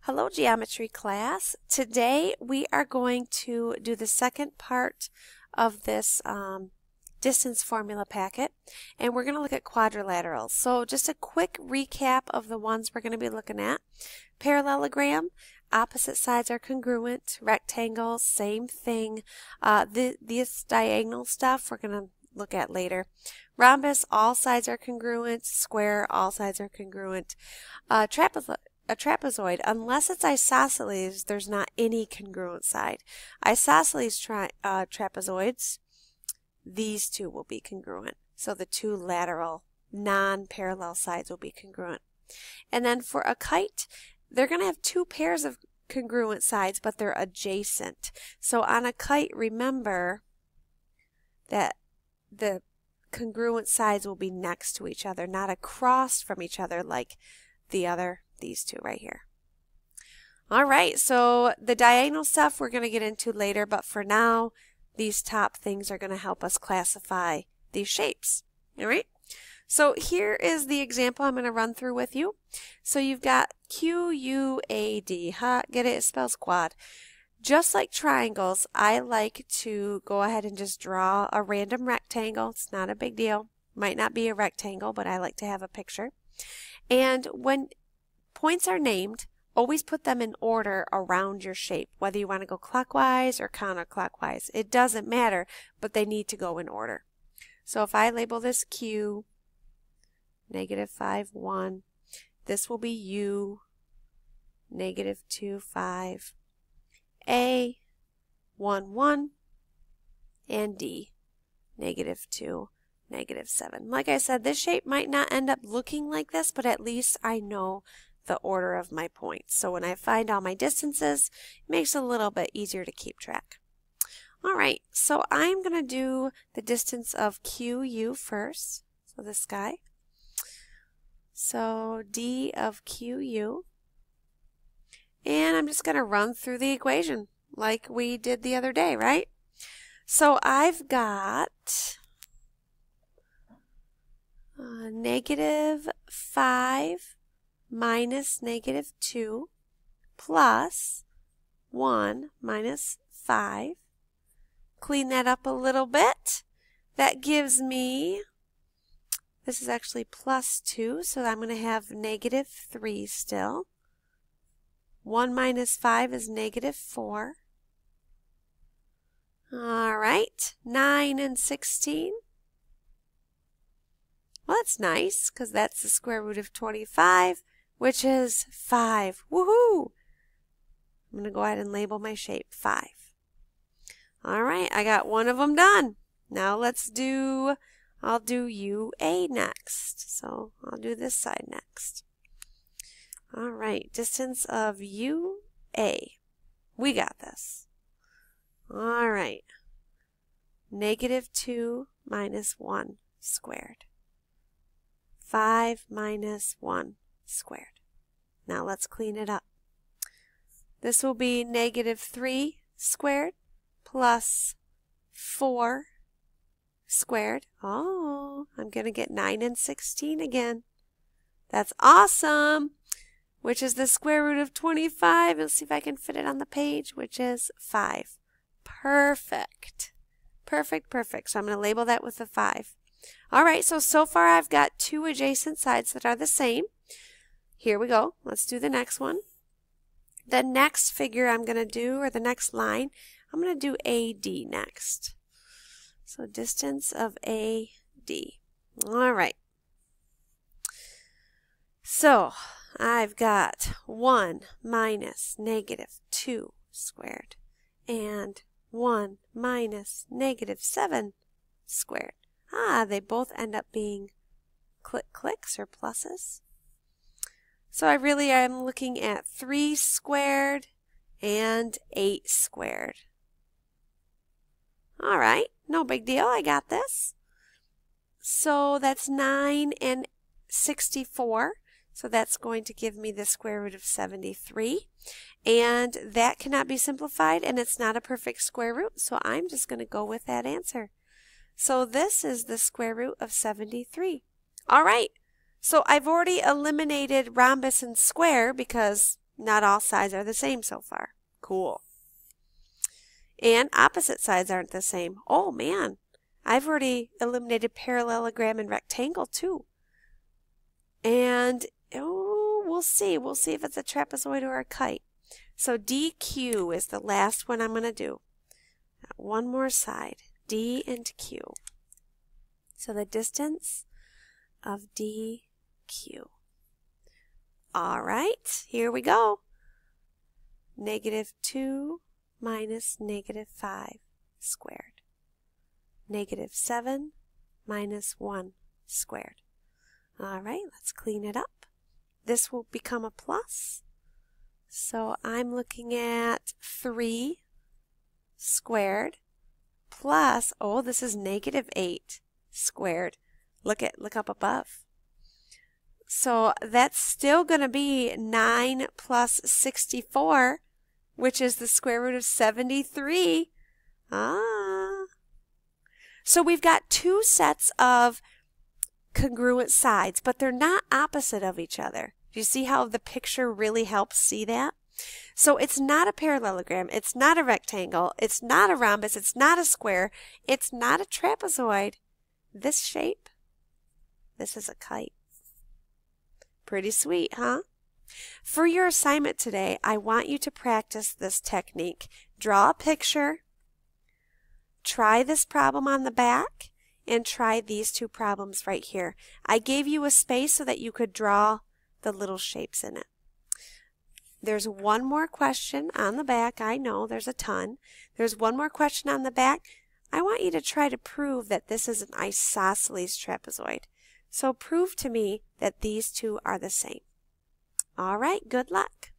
Hello, geometry class. Today we are going to do the second part of this distance formula packet, and we're going to look at quadrilaterals. So just a quick recap of the ones we're going to be looking at. Parallelogram, opposite sides are congruent. Rectangles, same thing. This diagonal stuff we're going to look at later. Rhombus, all sides are congruent. Square, all sides are congruent. A trapezoid, unless it's isosceles, there's not any congruent side. Isosceles trapezoids, these two will be congruent. So the two lateral, non-parallel sides will be congruent. And then for a kite, they're going to have two pairs of congruent sides, but they're adjacent. So on a kite, remember that the congruent sides will be next to each other, not across from each other like these two right here. All right, so the diagonal stuff we're going to get into later, but for now, these top things are going to help us classify these shapes. All right, so here is the example I'm going to run through with you. So you've got QUAD, huh? Get it? It spells quad. Just like triangles, I like to go ahead and just draw a random rectangle. It's not a big deal. Might not be a rectangle, but I like to have a picture. And when points are named, always put them in order around your shape, whether you want to go clockwise or counterclockwise. It doesn't matter, but they need to go in order. So if I label this Q, -5, 1, this will be U, -2, 5, A, 1, 1, and D, -2, -7. Like I said, this shape might not end up looking like this, but at least I know the order of my points. So when I find all my distances, it makes it a little bit easier to keep track. All right, so I'm going to do the distance of QU first, so this guy. So D of QU. And I'm just going to run through the equation like we did the other day, right? So I've got -5 minus -2 plus 1 minus 5. Clean that up a little bit. That gives me, this is actually +2, so I'm going to have -3 still. 1 minus 5 is -4. All right, 9 and 16. Well, that's nice, because that's the square root of 25, which is 5. Woohoo! I'm going to go ahead and label my shape 5. All right, I got one of them done. Now I'll do UA next. So I'll do this side next. All right, distance of UA. We got this. All right, -2 minus 1 squared. 5 minus 1 squared. Now let's clean it up. This will be -3 squared plus 4 squared. Oh, I'm going to get 9 and 16 again. That's awesome! Which is the square root of 25. Let's see if I can fit it on the page, which is 5. Perfect. Perfect, perfect. So I'm going to label that with a 5. All right, so far I've got two adjacent sides that are the same. Here we go. Let's do the next one. The next figure I'm going to do, or the next line, I'm going to do AD next. So distance of AD. All right. So I've got 1 minus -2 squared and 1 minus -7 squared. They both end up being clicks or pluses. So I really am looking at 3 squared and 8 squared. All right, no big deal. I got this. So that's 9 and 64. So that's going to give me the square root of 73. And that cannot be simplified, and it's not a perfect square root. So I'm just going to go with that answer. So this is the square root of 73. All right, so I've already eliminated rhombus and square because Not all sides are the same so far. Cool. And opposite sides aren't the same. Oh man, I've already eliminated parallelogram and rectangle too. And oh, we'll see. We'll see if it's a trapezoid or a kite. So DQ is the last one I'm going to do. One more side, D and Q. So the distance of DQ. All right, here we go. -2 minus -5 squared. -7 minus 1 squared. All right, let's clean it up. This will become a plus. So I'm looking at 3 squared plus, oh, this is -8 squared. Look up above. So that's still going to be 9 plus 64, which is the square root of 73. So we've got two sets of congruent sides, but they're not opposite of each other. Do you see how the picture really helps see that? So it's not a parallelogram, it's not a rectangle, it's not a rhombus, it's not a square, it's not a trapezoid. This shape, this is a kite. Pretty sweet, huh? For your assignment today, I want you to practice this technique. Draw a picture, try this problem on the back, and try these two problems right here. I gave you a space so that you could draw the little shapes in it. There's one more question on the back. I know there's a ton. There's one more question on the back. I want you to try to prove that this is an isosceles trapezoid. So prove to me that these two are the same. All right, good luck.